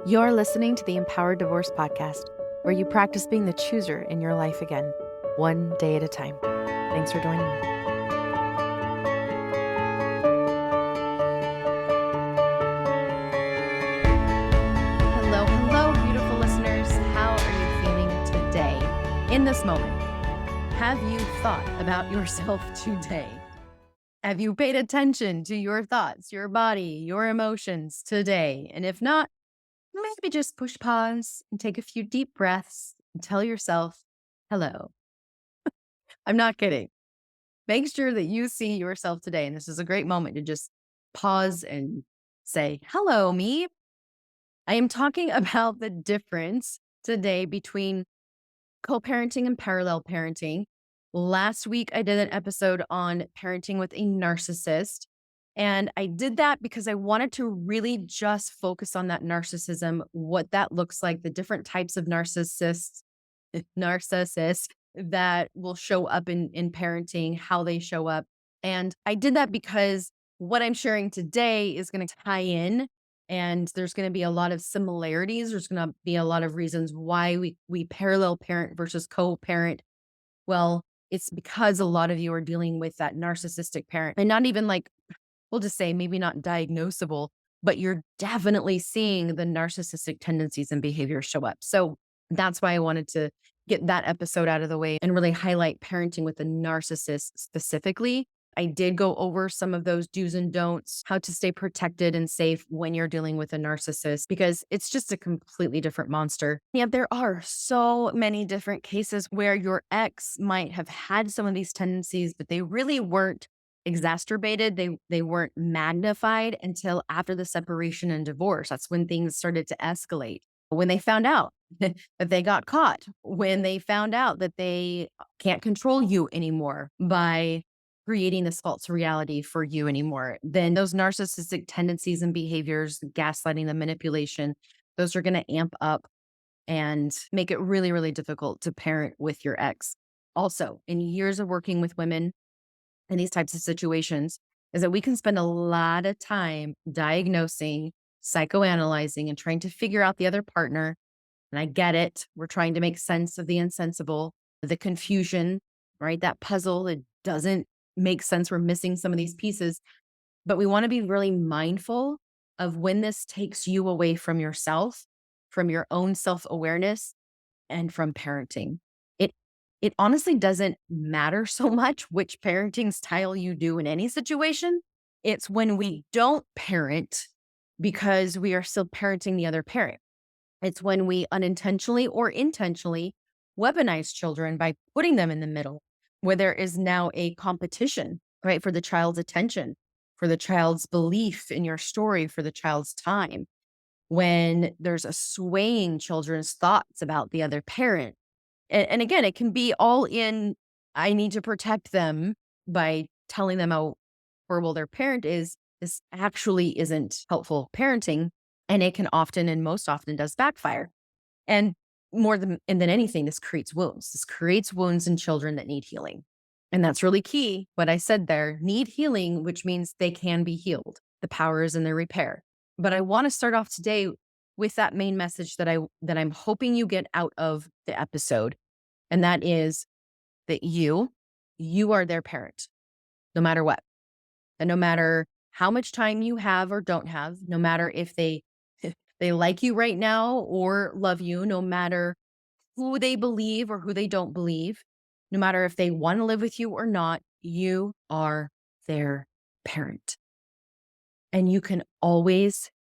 You're listening to the Empowered Divorce Podcast, where you practice being the chooser in your life again, one day at a time. Thanks for joining me. Hello, beautiful listeners. How are you feeling today? In this moment, have you thought about yourself today? Have you paid attention to your thoughts, your body, your emotions today? And if not, maybe just push pause and take a few deep breaths and tell yourself, hello. I'm not kidding. Make sure that you see yourself today. And this is a great moment to just pause and say, hello, me. I am talking about the difference today between co-parenting and parallel parenting. Last week, I did an episode on parenting with a narcissist. And I did that because I wanted to really just focus on that narcissism, what that looks like, the different types of narcissists that will show up in parenting, how they show up. And I did that because what I'm sharing today is going to tie in, and there's going to be a lot of similarities. There's going to be a lot of reasons why we parallel parent versus co-parent. Well, it's because a lot of you are dealing with that narcissistic parent, and not even like, we'll just say maybe not diagnosable, but you're definitely seeing the narcissistic tendencies and behaviors show up. So that's why I wanted to get that episode out of the way and really highlight parenting with a narcissist specifically. I did go over some of those do's and don'ts, how to stay protected and safe when you're dealing with a narcissist, because it's just a completely different monster. Yeah, there are so many different cases where your ex might have had some of these tendencies, but they really weren't exacerbated. They weren't magnified until after the separation and divorce. That's when things started to escalate. When they found out that they got caught, when they found out that they can't control you anymore by creating this false reality for you anymore, then those narcissistic tendencies and behaviors, gaslighting, the manipulation, those are going to amp up and make it really, really difficult to parent with your ex. Also, in years of working with women in these types of situations, is that we can spend a lot of time diagnosing, psychoanalyzing, and trying to figure out the other partner. And I get it. We're trying to make sense of the insensible, the confusion, right? That puzzle that doesn't make sense. We're missing some of these pieces, but we want to be really mindful of when this takes you away from yourself, from your own self-awareness, and from parenting. It it honestly doesn't matter so much which parenting style you do in any situation. It's when we don't parent because we are still parenting the other parent. It's when we unintentionally or intentionally weaponize children by putting them in the middle, where there is now a competition, right, for the child's attention, for the child's belief in your story, for the child's time. When there's a swaying children's thoughts about the other parent. And again, it can be all in, I need to protect them by telling them how horrible their parent is. This actually isn't helpful parenting. And it can often and most often does backfire. And more than anything, this creates wounds. This creates wounds in children that need healing. And that's really key. What I said there, need healing, which means they can be healed. The power is in their repair. But I want to start off today with that main message that I'm hoping you get out of the episode. And that is that you are their parent, no matter what. And no matter how much time you have or don't have, no matter if they like you right now or love you, no matter who they believe or who they don't believe, no matter if they want to live with you or not, you are their parent. And you can always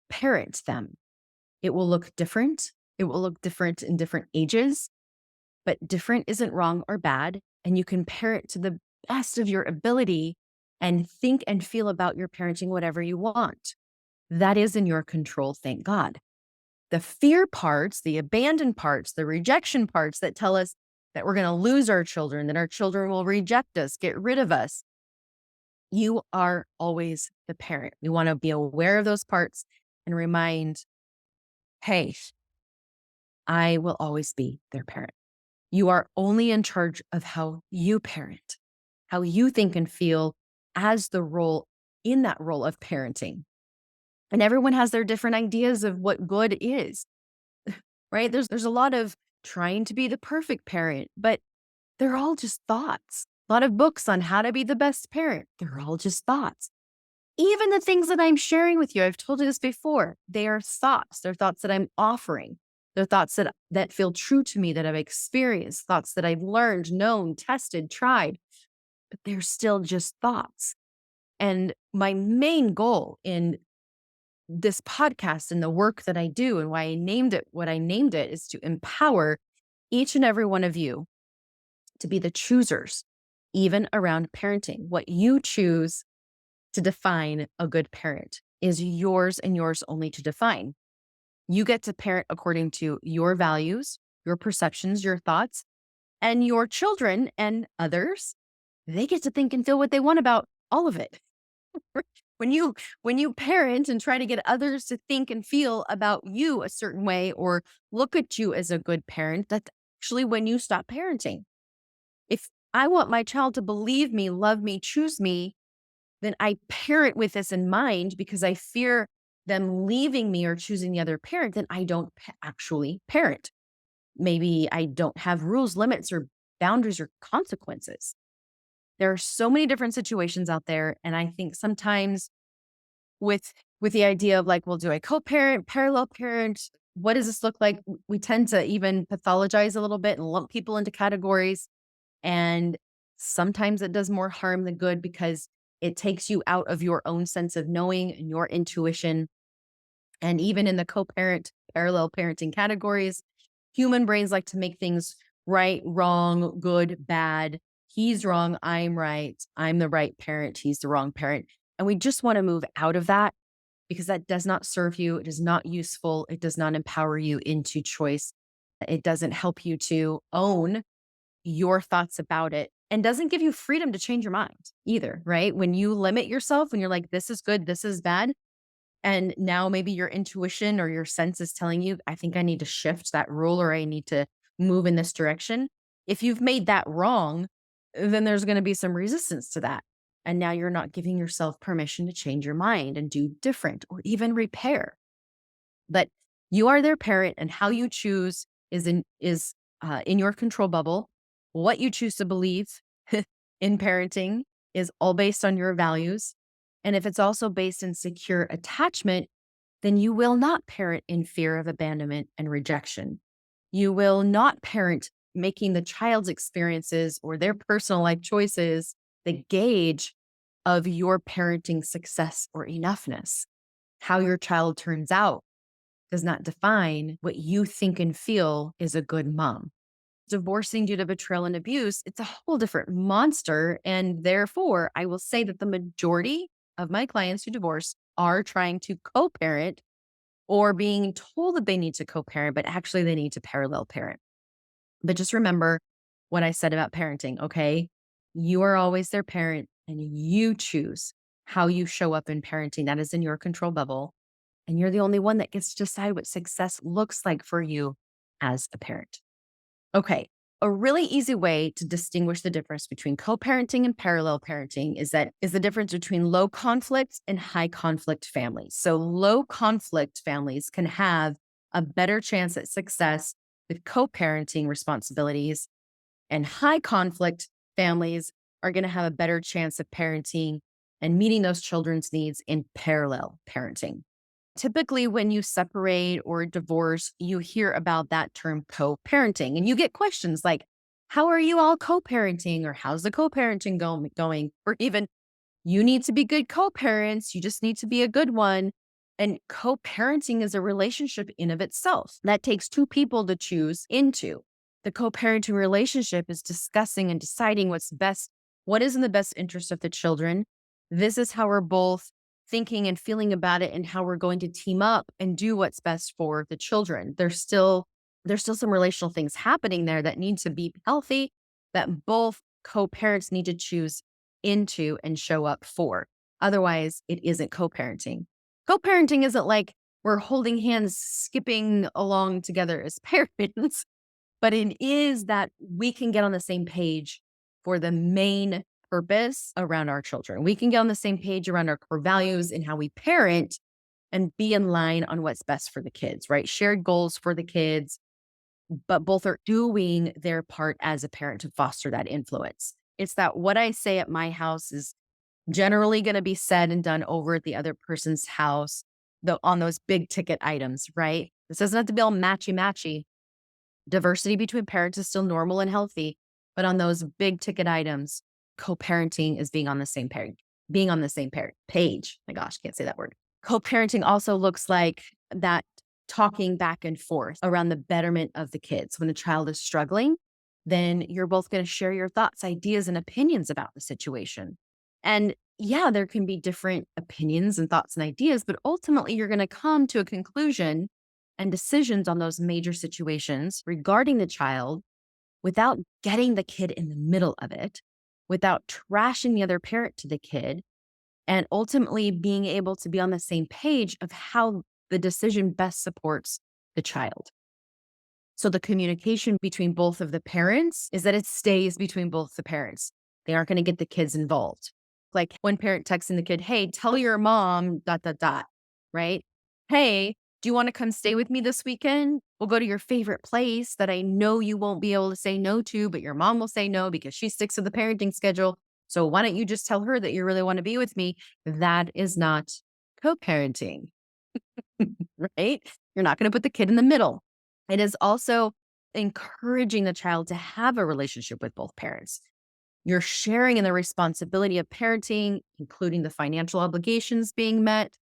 parent them. It will look different. It will look different in different ages, but different isn't wrong or bad. And you can parent to the best of your ability and think and feel about your parenting whatever you want. That is in your control, thank God. The fear parts, the abandoned parts, the rejection parts that tell us that we're going to lose our children, that our children will reject us, get rid of us. You are always the parent. We want to be aware of those parts and remind, hey, I will always be their parent. You are only in charge of how you parent, how you think and feel as the role in that role of parenting. And everyone has their different ideas of what good is, right? There's a lot of trying to be the perfect parent, but they're all just thoughts. A lot of books on how to be the best parent. They're all just thoughts. Even the things that I'm sharing with you, I've told you this before, they are thoughts. They're thoughts that I'm offering. They're thoughts that feel true to me, that I've experienced, thoughts that I've learned, known, tested, tried, but they're still just thoughts. And my main goal in this podcast and the work that I do and why I named it what I named it is to empower each and every one of you to be the choosers, even around parenting. What you choose to define a good parent is yours and yours only to define. You get to parent according to your values, your perceptions, your thoughts, and your children and others, they get to think and feel what they want about all of it. When you parent and try to get others to think and feel about you a certain way or look at you as a good parent, that's actually when you stop parenting. If I want my child to believe me, love me, choose me, then I parent with this in mind because I fear them leaving me or choosing the other parent, then I don't actually parent. Maybe I don't have rules, limits, or boundaries or consequences. There are so many different situations out there. And I think sometimes with the idea of like, well, do I co-parent, parallel parent? What does this look like? We tend to even pathologize a little bit and lump people into categories. And sometimes it does more harm than good because it takes you out of your own sense of knowing and your intuition. And even in the co-parent, parallel parenting categories, human brains like to make things right, wrong, good, bad. He's wrong, I'm right. I'm the right parent, he's the wrong parent. And we just want to move out of that because that does not serve you. It is not useful. It does not empower you into choice. It doesn't help you to own your thoughts about it and doesn't give you freedom to change your mind either, right? When you limit yourself, when you're like, this is good, this is bad, and now maybe your intuition or your sense is telling you, I think I need to shift that rule or I need to move in this direction. If you've made that wrong, then there's going to be some resistance to that. And now you're not giving yourself permission to change your mind and do different or even repair. But you are their parent, and how you choose is in your control bubble. What you choose to believe in parenting is all based on your values. And if it's also based in secure attachment, then you will not parent in fear of abandonment and rejection. You will not parent making the child's experiences or their personal life choices the gauge of your parenting success or enoughness. How your child turns out does not define what you think and feel is a good mom. Divorcing due to betrayal and abuse, it's a whole different monster. And therefore, I will say that the majority of my clients who divorce are trying to co parent or being told that they need to co parent, but actually they need to parallel parent. But just remember what I said about parenting, okay? You are always their parent and you choose how you show up in parenting. That is in your control bubble. And you're the only one that gets to decide what success looks like for you as a parent. Okay. A really easy way to distinguish the difference between co-parenting and parallel parenting is the difference between low conflict and high conflict families. So low conflict families can have a better chance at success with co-parenting responsibilities, and high conflict families are going to have a better chance of parenting and meeting those children's needs in parallel parenting. Typically, when you separate or divorce, you hear about that term co parenting, and you get questions like, how are you all co parenting? Or how's the co parenting going? Or even, you need to be good co parents. You just need to be a good one. And co parenting is a relationship in of itself that takes two people to choose into. The co parenting relationship is discussing and deciding what's best, what is in the best interest of the children. This is how we're both thinking and feeling about it and how we're going to team up and do what's best for the children. There's still some relational things happening there that need to be healthy, that both co-parents need to choose into and show up for. Otherwise, it isn't co-parenting. Co-parenting isn't like we're holding hands, skipping along together as parents, but it is that we can get on the same page for the main purpose around our children. We can get on the same page around our core values and how we parent, and be in line on what's best for the kids, right? Shared goals for the kids, but both are doing their part as a parent to foster that influence. It's that what I say at my house is generally going to be said and done over at the other person's house, though on those big ticket items, right? This doesn't have to be all matchy matchy. Diversity between parents is still normal and healthy, but on those big ticket items, co-parenting is being on the same page. My gosh, can't say that word. Co-parenting also looks like that talking back and forth around the betterment of the kids. When a child is struggling, then you're both going to share your thoughts, ideas, and opinions about the situation. And yeah, there can be different opinions and thoughts and ideas, but ultimately you're going to come to a conclusion and decisions on those major situations regarding the child without getting the kid in the middle of it, without trashing the other parent to the kid, and ultimately being able to be on the same page of how the decision best supports the child. So the communication between both of the parents is that it stays between both the parents. They aren't going to get the kids involved. Like one parent texting the kid, hey, tell your mom, dot, dot, dot, right? Hey, do you want to come stay with me this weekend? We'll go to your favorite place that I know you won't be able to say no to, but your mom will say no because she sticks to the parenting schedule. So why don't you just tell her that you really want to be with me? That is not co-parenting, right? You're not going to put the kid in the middle. It is also encouraging the child to have a relationship with both parents. You're sharing in the responsibility of parenting, including the financial obligations being met.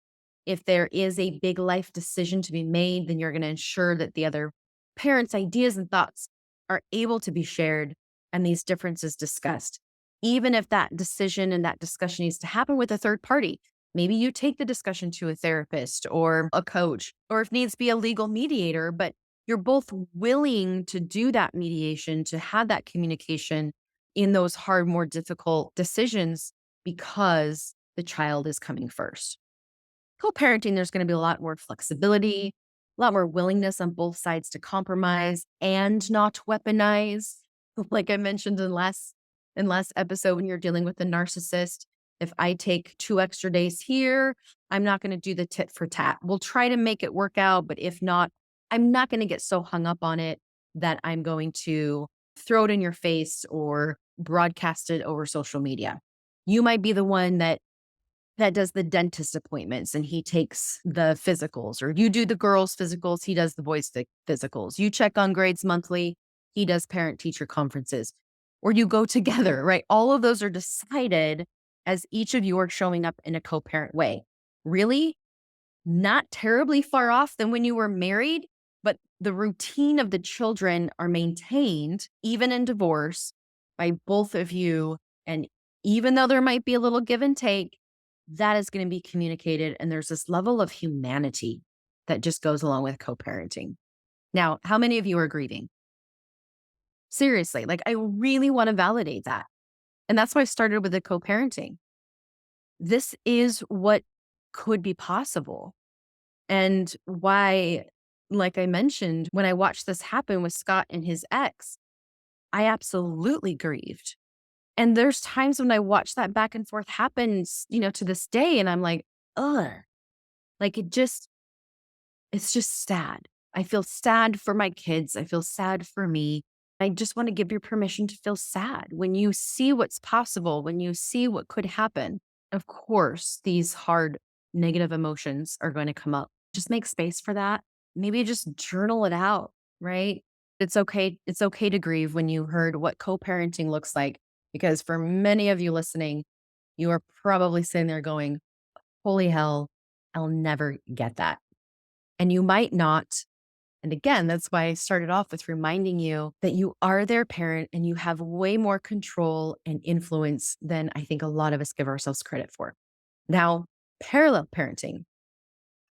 If there is a big life decision to be made, then you're going to ensure that the other parents' ideas and thoughts are able to be shared and these differences discussed. Even if that decision and that discussion needs to happen with a third party, maybe you take the discussion to a therapist or a coach, or if needs be a legal mediator, but you're both willing to do that mediation, to have that communication in those hard, more difficult decisions because the child is coming first. Co-parenting, there's going to be a lot more flexibility, a lot more willingness on both sides to compromise and not weaponize. Like I mentioned in last episode, when you're dealing with a narcissist, if I take 2 extra days here, I'm not going to do the tit for tat. We'll try to make it work out, but if not, I'm not going to get so hung up on it that I'm going to throw it in your face or broadcast it over social media. You might be the one that does the dentist appointments and he takes the physicals, or you do the girls' physicals, he does the boys' physicals. You check on grades monthly, he does parent teacher conferences, or you go together, right? All of those are decided as each of you are showing up in a co-parent way. Really not terribly far off than when you were married, but the routine of the children are maintained, even in divorce, by both of you. And even though there might be a little give and take, that is going to be communicated. And there's this level of humanity that just goes along with co-parenting. Now, how many of you are grieving? Seriously, like I really want to validate that. And that's why I started with the co-parenting. This is what could be possible. And why, like I mentioned, when I watched this happen with Scott and his ex, I absolutely grieved. And there's times when I watch that back and forth happens, to this day, and I'm like, ugh, like it's just sad. I feel sad for my kids. I feel sad for me. I just want to give you permission to feel sad when you see what's possible, when you see what could happen. Of course, these hard negative emotions are going to come up. Just make space for that. Maybe just journal it out, right? It's okay. It's okay to grieve when you heard what co-parenting looks like, because for many of you listening, you are probably sitting there going, holy hell, I'll never get that. And you might not. And again, that's why I started off with reminding you that you are their parent and you have way more control and influence than I think a lot of us give ourselves credit for. Now, parallel parenting.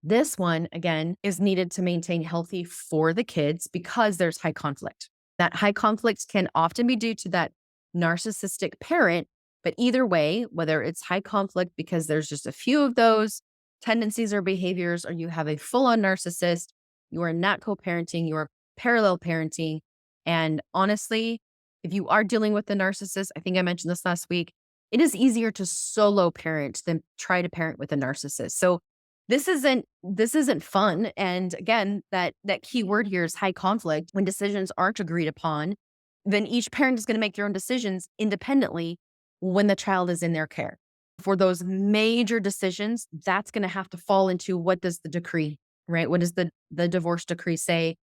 This one, again, is needed to maintain healthy for the kids because there's high conflict. That high conflict can often be due to that narcissistic parent, but either way, whether it's high conflict because there's just a few of those tendencies or behaviors, or you have a full on narcissist, you are not co parenting, you are parallel parenting. And honestly, if you are dealing with the narcissist, I think I mentioned this last week, it is easier to solo parent than try to parent with a narcissist. So This isn't fun. And again, that key word here is high conflict. When decisions aren't agreed upon, then each parent is going to make their own decisions independently when the child is in their care. For those major decisions, that's going to have to fall into, what does the decree, right? What does the divorce decree say?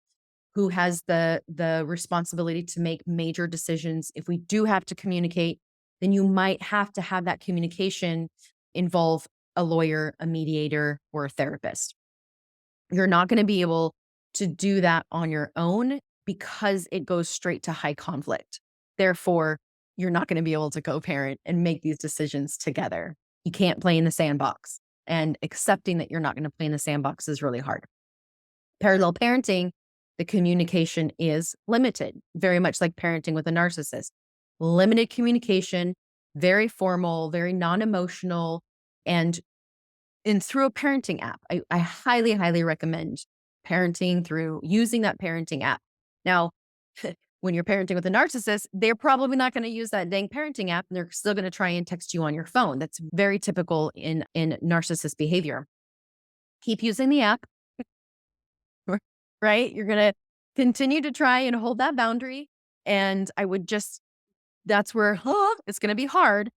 Who has the responsibility to make major decisions? If we do have to communicate, then you might have to have that communication involve a lawyer, a mediator, or a therapist. You're not going to be able to do that on your own because it goes straight to high conflict. Therefore, you're not going to be able to co-parent and make these decisions together. You can't play in the sandbox. And accepting that you're not going to play in the sandbox is really hard. Parallel parenting, the communication is limited, very much like parenting with a narcissist. Limited communication, very formal, very non-emotional, and through a parenting app. I highly, highly recommend parenting through using that parenting app. Now, when you're parenting with a narcissist, they're probably not going to use that dang parenting app, and they're still going to try and text you on your phone. That's very typical in narcissist behavior. Keep using the app, right? You're going to continue to try and hold that boundary. And that's where it's going to be hard.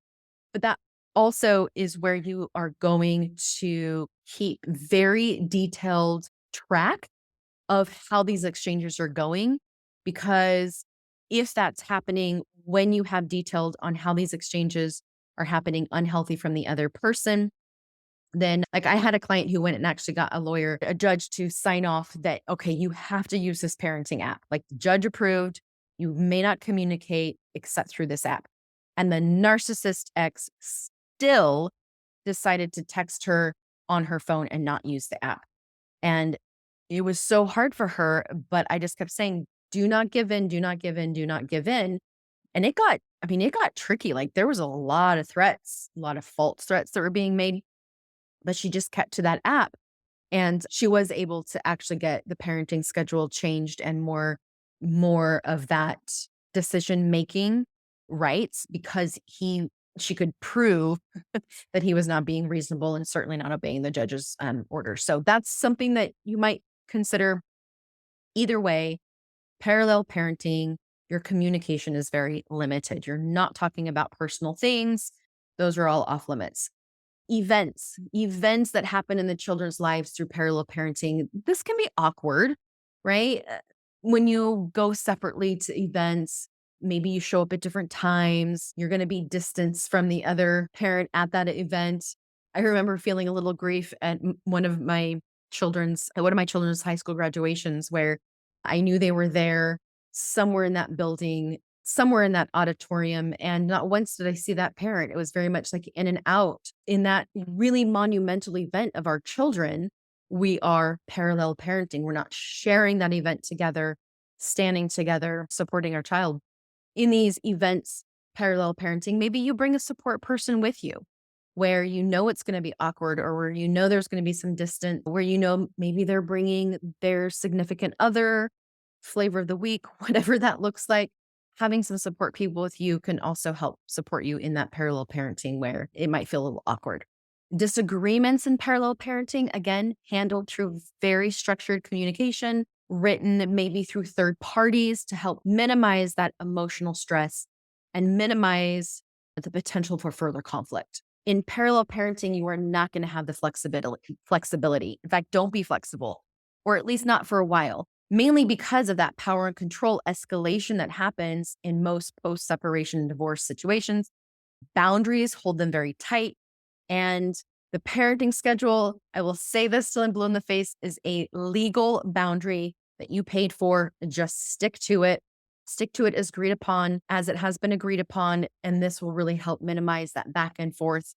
But that also is where you are going to keep very detailed track of how these exchanges are going. Because if that's happening when you have detailed on how these exchanges are happening unhealthy from the other person, then, like, I had a client who went and actually got a lawyer, a judge, to sign off that, okay, you have to use this parenting app. Like, the judge approved, you may not communicate except through this app. And the narcissist ex still decided to text her on her phone and not use the app. And it was so hard for her, but I just kept saying, do not give in, do not give in, do not give in. And it got tricky. Like, there was a lot of threats, a lot of false threats that were being made, but she just kept to that app. And she was able to actually get the parenting schedule changed and more of that decision making rights, because she could prove that he was not being reasonable and certainly not obeying the judge's orders. So that's something that you might consider. Either way, parallel parenting, your communication is very limited. You're not talking about personal things. Those are all off limits. Events that happen in the children's lives through parallel parenting, this can be awkward, right? When you go separately to events, maybe you show up at different times, you're going to be distanced from the other parent at that event. I remember feeling a little grief at one of my children's high school graduations, where I knew they were there somewhere in that building, somewhere in that auditorium. And not once did I see that parent. It was very much like in and out. In that really monumental event of our children, we are parallel parenting. We're not sharing that event together, standing together, supporting our child. In these events, parallel parenting, maybe you bring a support person with you, where you know it's going to be awkward, or where you know there's going to be some distance, where you know maybe they're bringing their significant other, flavor of the week, whatever that looks like. Having some support people with you can also help support you in that parallel parenting where it might feel a little awkward. Disagreements in parallel parenting, again, handled through very structured communication, written maybe through third parties to help minimize that emotional stress and minimize the potential for further conflict. In parallel parenting, you are not going to have the flexibility. In fact, don't be flexible, or at least not for a while, mainly because of that power and control escalation that happens in most post-separation and divorce situations. Boundaries hold them very tight. And the parenting schedule, I will say this till I'm blue in the face, is a legal boundary that you paid for. Just stick to it. Stick to it as agreed upon, as it has been agreed upon. And this will really help minimize that back and forth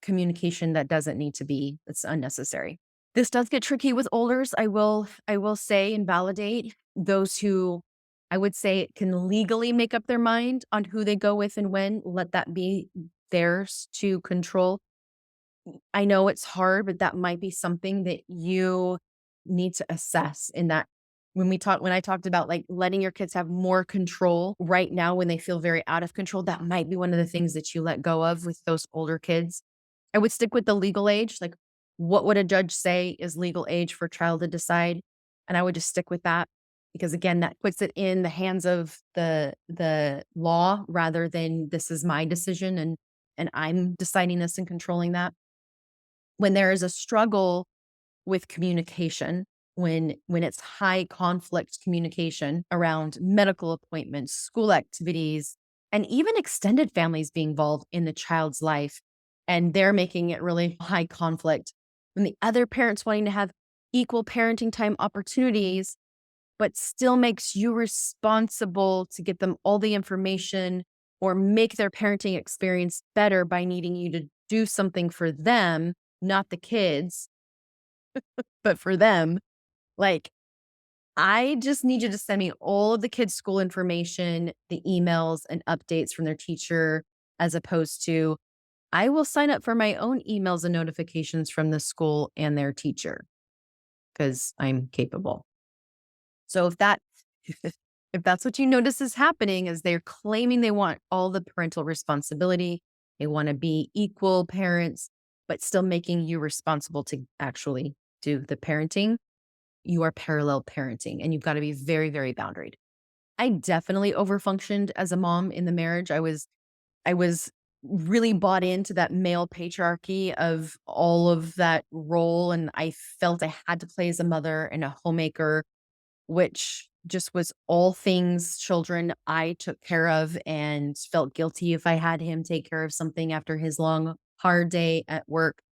communication that doesn't need to be, it's unnecessary. This does get tricky with olders. I will say and validate those who, I would say, can legally make up their mind on who they go with and when. Let that be theirs to control. I know it's hard, but that might be something that you need to assess. In that, when I talked about like letting your kids have more control right now when they feel very out of control, that might be one of the things that you let go of with those older kids. I would stick with the legal age. Like, what would a judge say is legal age for a child to decide? And I would just stick with that because again, that puts it in the hands of the law rather than this is my decision and I'm deciding this and controlling that. When there is a struggle with communication, when it's high conflict communication around medical appointments, school activities, and even extended families being involved in the child's life, and they're making it really high conflict. When the other parent's wanting to have equal parenting time opportunities, but still makes you responsible to get them all the information or make their parenting experience better by needing you to do something for them, not the kids, but for them. Like, I just need you to send me all of the kids' school information, the emails and updates from their teacher, as opposed to, I will sign up for my own emails and notifications from the school and their teacher because I'm capable. So if that if that's what you notice is happening, is they're claiming they want all the parental responsibility, they want to be equal parents, but still making you responsible to actually do the parenting, you are parallel parenting and you've got to be very, very boundaried. I definitely overfunctioned as a mom in the marriage. I was really bought into that male patriarchy of all of that role. And I felt I had to play as a mother and a homemaker, which just was all things children I took care of and felt guilty if I had him take care of something after his long, hard day at work.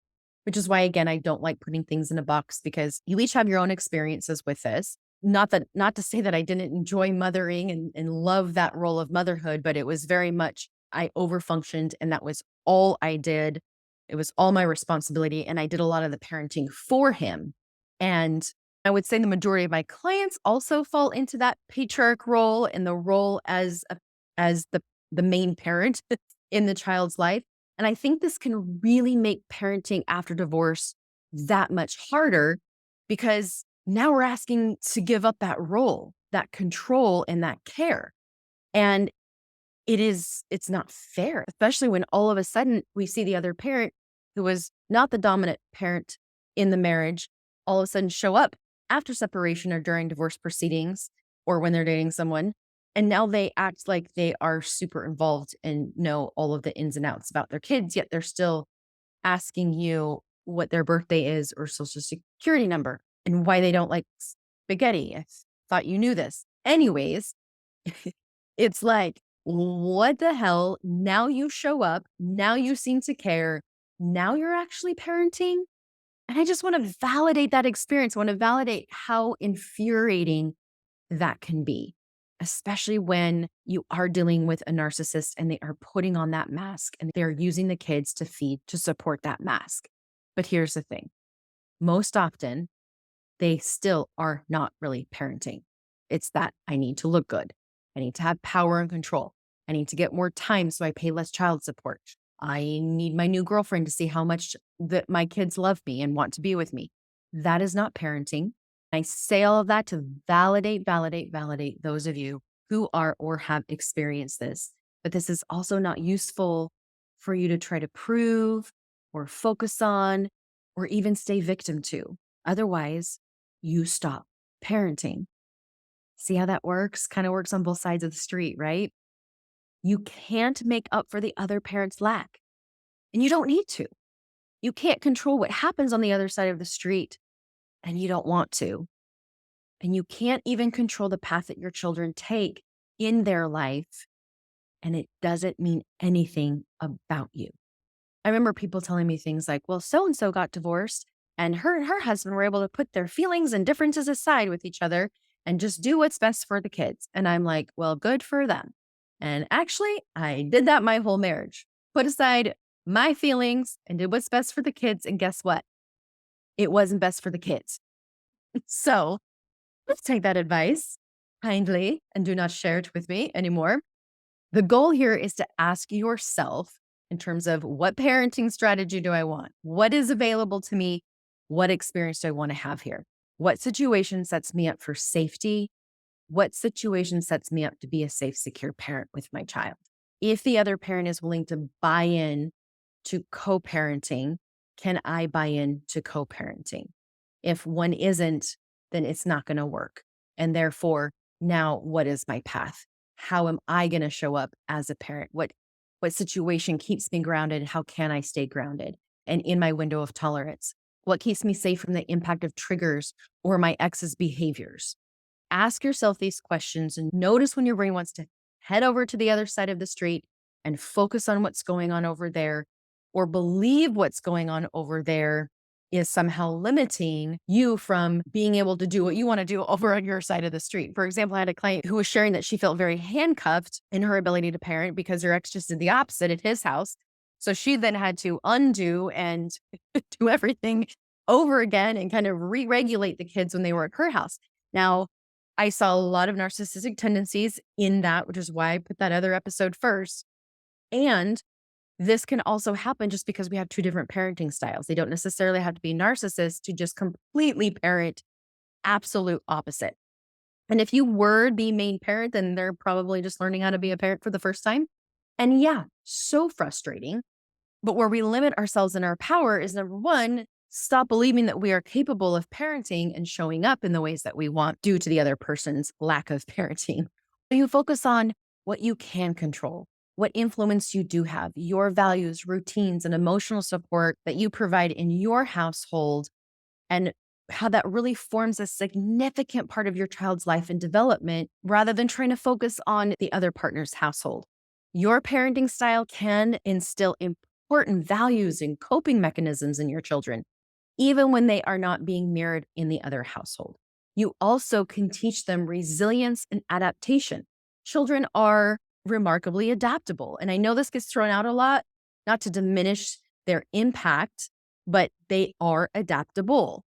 Which is why, again, I don't like putting things in a box because you each have your own experiences with this. Not to say that I didn't enjoy mothering and love that role of motherhood, but it was very much I overfunctioned and that was all I did. It was all my responsibility. And I did a lot of the parenting for him. And I would say the majority of my clients also fall into that patriarch role and the role as the main parent in the child's life. And I think this can really make parenting after divorce that much harder because now we're asking to give up that role, that control, and that care. And it's not fair, especially when all of a sudden we see the other parent who was not the dominant parent in the marriage all of a sudden show up after separation or during divorce proceedings or when they're dating someone. And now they act like they are super involved and know all of the ins and outs about their kids, yet they're still asking you what their birthday is or social security number and why they don't like spaghetti. I thought you knew this. Anyways, it's like, what the hell? Now you show up. Now you seem to care. Now you're actually parenting. And I just want to validate that experience. I want to validate how infuriating that can be, especially when you are dealing with a narcissist and they are putting on that mask and they're using the kids to feed to support that mask. But here's the thing, most often, they still are not really parenting. It's that I need to look good. I need to have power and control. I need to get more time so I pay less child support. I need my new girlfriend to see how much that my kids love me and want to be with me. That is not parenting. I say all of that to validate those of you who are or have experienced this. But this is also not useful for you to try to prove or focus on or even stay victim to. Otherwise, you stop parenting. See how that works? Kind of works on both sides of the street, right? You can't make up for the other parent's lack, and you don't need to. You can't control what happens on the other side of the street, and you don't want to. And you can't even control the path that your children take in their life, and it doesn't mean anything about you. I remember people telling me things like, well, so and so got divorced, and her and her husband were able to put their feelings and differences aside with each other and just do what's best for the kids. And I'm like, well, good for them. And actually, I did that my whole marriage. Put aside my feelings and did what's best for the kids. And guess what? It wasn't best for the kids. So let's take that advice kindly and do not share it with me anymore. The goal here is to ask yourself in terms of what parenting strategy do I want? What is available to me? What experience do I want to have here? What situation sets me up for safety? What situation sets me up to be a safe, secure parent with my child? If the other parent is willing to buy in to co-parenting can I buy in to co-parenting? If one isn't, then it's not going to work. And therefore, now what is my path? How am I going to show up as a parent? What situation keeps me grounded? How can I stay grounded and in my window of tolerance? What keeps me safe from the impact of triggers or my ex's behaviors? Ask yourself these questions and notice when your brain wants to head over to the other side of the street and focus on what's going on over there, or believe what's going on over there is somehow limiting you from being able to do what you want to do over on your side of the street. For example, I had a client who was sharing that she felt very handcuffed in her ability to parent because her ex just did the opposite at his house. So she then had to undo and do everything over again and kind of re regulate the kids when they were at her house. Now, I saw a lot of narcissistic tendencies in that, which is why I put that other episode first. And this can also happen just because we have two different parenting styles. They don't necessarily have to be narcissists to just completely parent absolute opposite. And if you were the main parent, then they're probably just learning how to be a parent for the first time. And yeah, so frustrating. But where we limit ourselves in our power is number one, stop believing that we are capable of parenting and showing up in the ways that we want due to the other person's lack of parenting. You focus on what you can control, what influence you do have, your values, routines, and emotional support that you provide in your household, and how that really forms a significant part of your child's life and development rather than trying to focus on the other partner's household. Your parenting style can instill important values and coping mechanisms in your children, even when they are not being mirrored in the other household. You also can teach them resilience and adaptation. Children are remarkably adaptable. And I know this gets thrown out a lot, not to diminish their impact, but they are adaptable.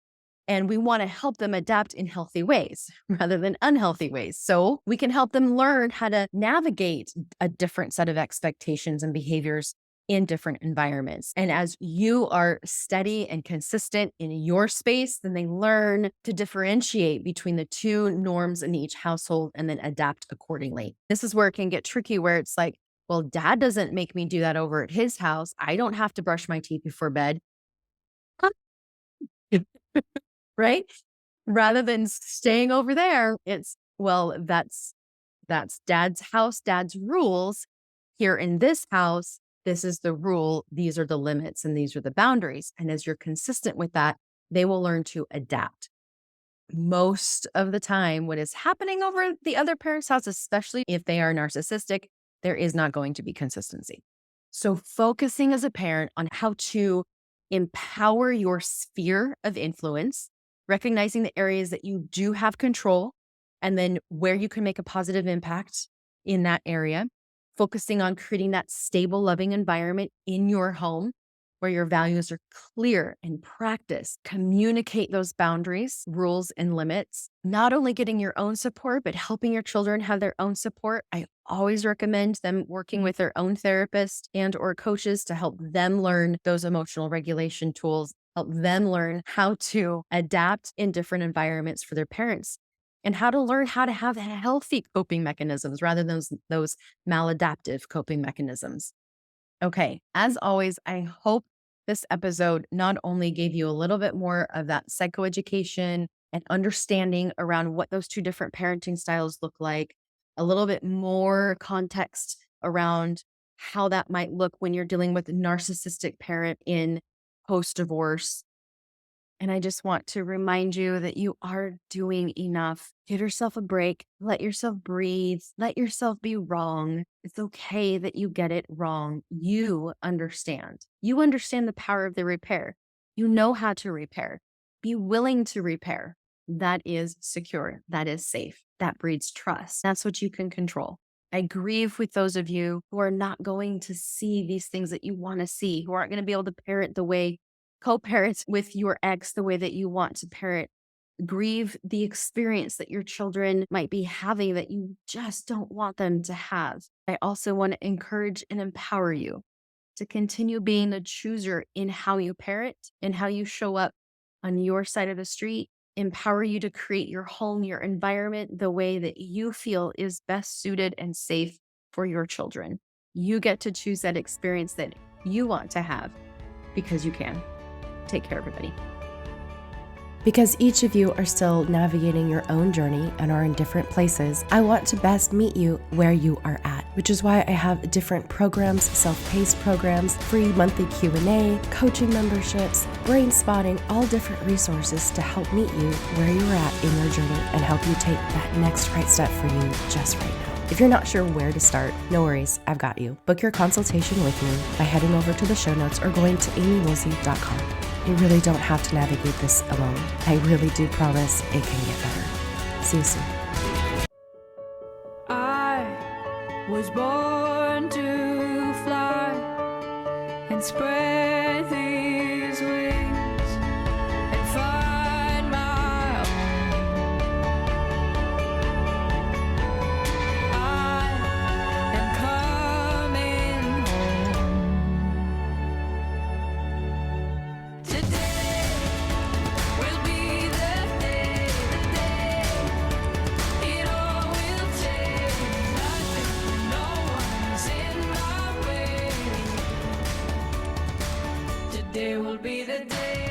And we want to help them adapt in healthy ways rather than unhealthy ways. So we can help them learn how to navigate a different set of expectations and behaviors in different environments. And as you are steady and consistent in your space, then they learn to differentiate between the two norms in each household and then adapt accordingly. This is where it can get tricky, where it's like, well, dad doesn't make me do that over at his house. I don't have to brush my teeth before bed. Right? Rather than staying over there, it's, well, that's dad's house, dad's rules. Here in this house, this is the rule, these are the limits, and these are the boundaries. And as you're consistent with that, they will learn to adapt. Most of the time, what is happening over at the other parent's house, especially if they are narcissistic, there is not going to be consistency. So focusing as a parent on how to empower your sphere of influence, recognizing the areas that you do have control, and then where you can make a positive impact in that area, focusing on creating that stable, loving environment in your home where your values are clear and practice. Communicate those boundaries, rules, and limits. Not only getting your own support, but helping your children have their own support. I always recommend them working with their own therapist and or coaches to help them learn those emotional regulation tools, help them learn how to adapt in different environments for their parents, and how to learn how to have healthy coping mechanisms rather than those maladaptive coping mechanisms. Okay, as always, I hope this episode not only gave you a little bit more of that psychoeducation and understanding around what those two different parenting styles look like, a little bit more context around how that might look when you're dealing with a narcissistic parent in post-divorce. And I just want to remind you that you are doing enough. Give yourself a break. Let yourself breathe. Let yourself be wrong. It's okay that you get it wrong. You understand. You understand the power of the repair. You know how to repair. Be willing to repair. That is secure. That is safe. That breeds trust. That's what you can control. I grieve with those of you who are not going to see these things that you want to see, who aren't going to be able to parent the way co-parent with your ex the way that you want to parent. Grieve the experience that your children might be having that you just don't want them to have. I also want to encourage and empower you to continue being the chooser in how you parent and how you show up on your side of the street. Empower you to create your home, your environment, the way that you feel is best suited and safe for your children. You get to choose that experience that you want to have because you can. Take care, everybody. Because each of you are still navigating your own journey and are in different places, I want to best meet you where you are at, which is why I have different programs, self-paced programs, free monthly Q&A, coaching memberships, brain spotting, all different resources to help meet you where you're at in your journey and help you take that next right step for you just right now. If you're not sure where to start, no worries, I've got you. Book your consultation with me by heading over to the show notes or going to amywoolsey.com. You really don't have to navigate this alone. I really do promise it can get better. See you soon. I was born to fly and spread these wings and find my own. I am coming home. Today will be the day, it all will change. Nothing, no one's in my way. Today will be the day.